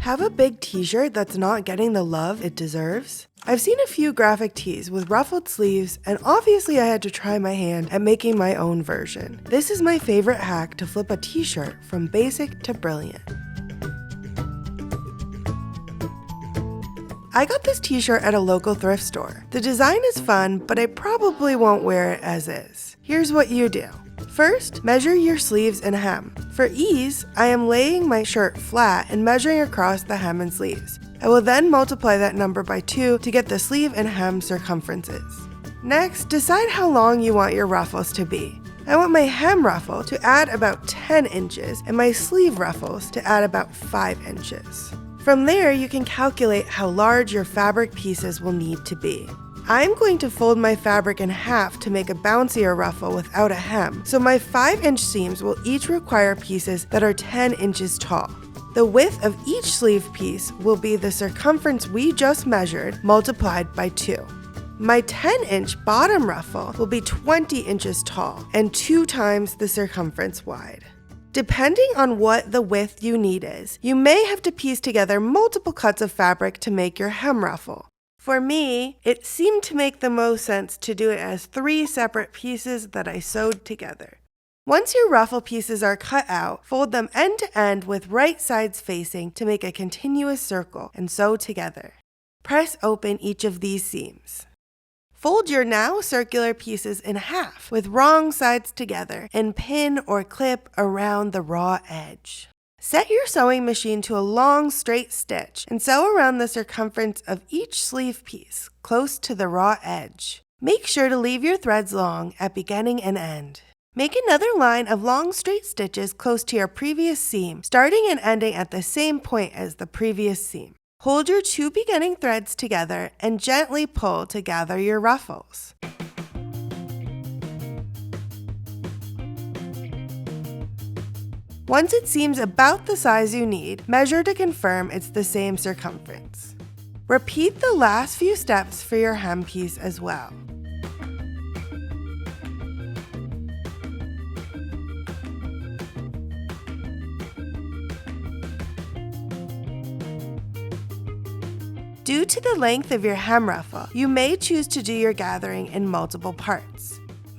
Have a big t-shirt that's not getting the love it deserves? I've seen a few graphic tees with ruffled sleeves, and obviously I had to try my hand at making my own version. This is my favorite hack to flip a t-shirt from basic to brilliant. I got this t-shirt at a local thrift store. The design is fun, but I probably won't wear it as is. Here's what you do. First, measure your sleeves and hem. For ease, I am laying my shirt flat and measuring across the hem and sleeves. I will then multiply that number by 2 to get the sleeve and hem circumferences. Next, decide how long you want your ruffles to be. I want my hem ruffle to add about 10 inches and my sleeve ruffles to add about 5 inches. From there, you can calculate how large your fabric pieces will need to be. I'm going to fold my fabric in half to make a bouncier ruffle without a hem, so my 5-inch seams will each require pieces that are 10 inches tall. The width of each sleeve piece will be the circumference we just measured multiplied by 2. My 10-inch bottom ruffle will be 20 inches tall and 2 times the circumference wide. Depending on what the width you need is, you may have to piece together multiple cuts of fabric to make your hem ruffle. For me, it seemed to make the most sense to do it as 3 separate pieces that I sewed together. Once your ruffle pieces are cut out, fold them end to end with right sides facing to make a continuous circle and sew together. Press open each of these seams. Fold your now circular pieces in half with wrong sides together and pin or clip around the raw edge. Set your sewing machine to a long straight stitch and sew around the circumference of each sleeve piece close to the raw edge. Make sure to leave your threads long at beginning and end. Make another line of long straight stitches close to your previous seam, starting and ending at the same point as the previous seam. Hold your 2 beginning threads together and gently pull to gather your ruffles. Once it seems about the size you need, measure to confirm it's the same circumference. Repeat the last few steps for your hem piece as well. Due to the length of your hem ruffle, you may choose to do your gathering in multiple parts.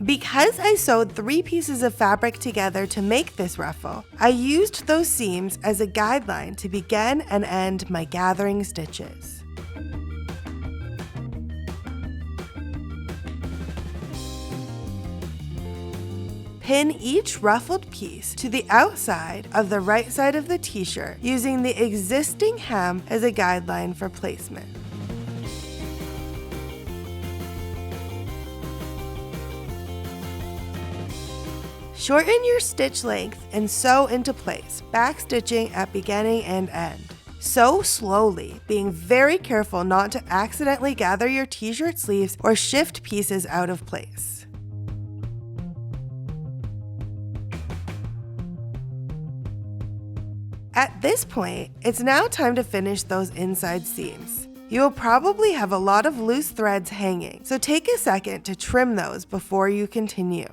Because I sewed 3 pieces of fabric together to make this ruffle, I used those seams as a guideline to begin and end my gathering stitches. Pin each ruffled piece to the outside of the right side of the t-shirt using the existing hem as a guideline for placement. Shorten your stitch length and sew into place, backstitching at beginning and end. Sew slowly, being very careful not to accidentally gather your t-shirt sleeves or shift pieces out of place. At this point, it's now time to finish those inside seams. You will probably have a lot of loose threads hanging, so take a second to trim those before you continue.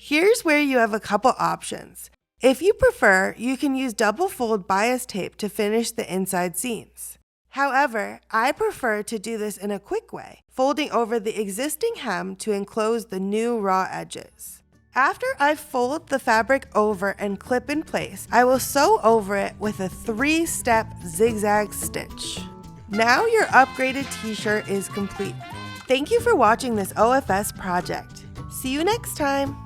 Here's where you have a couple options. If you prefer, you can use double fold bias tape to finish the inside seams. However, I prefer to do this in a quick way, folding over the existing hem to enclose the new raw edges. After I fold the fabric over and clip in place, I will sew over it with a 3-step zigzag stitch. Now your upgraded t-shirt is complete. Thank you for watching this OFS project. See you next time!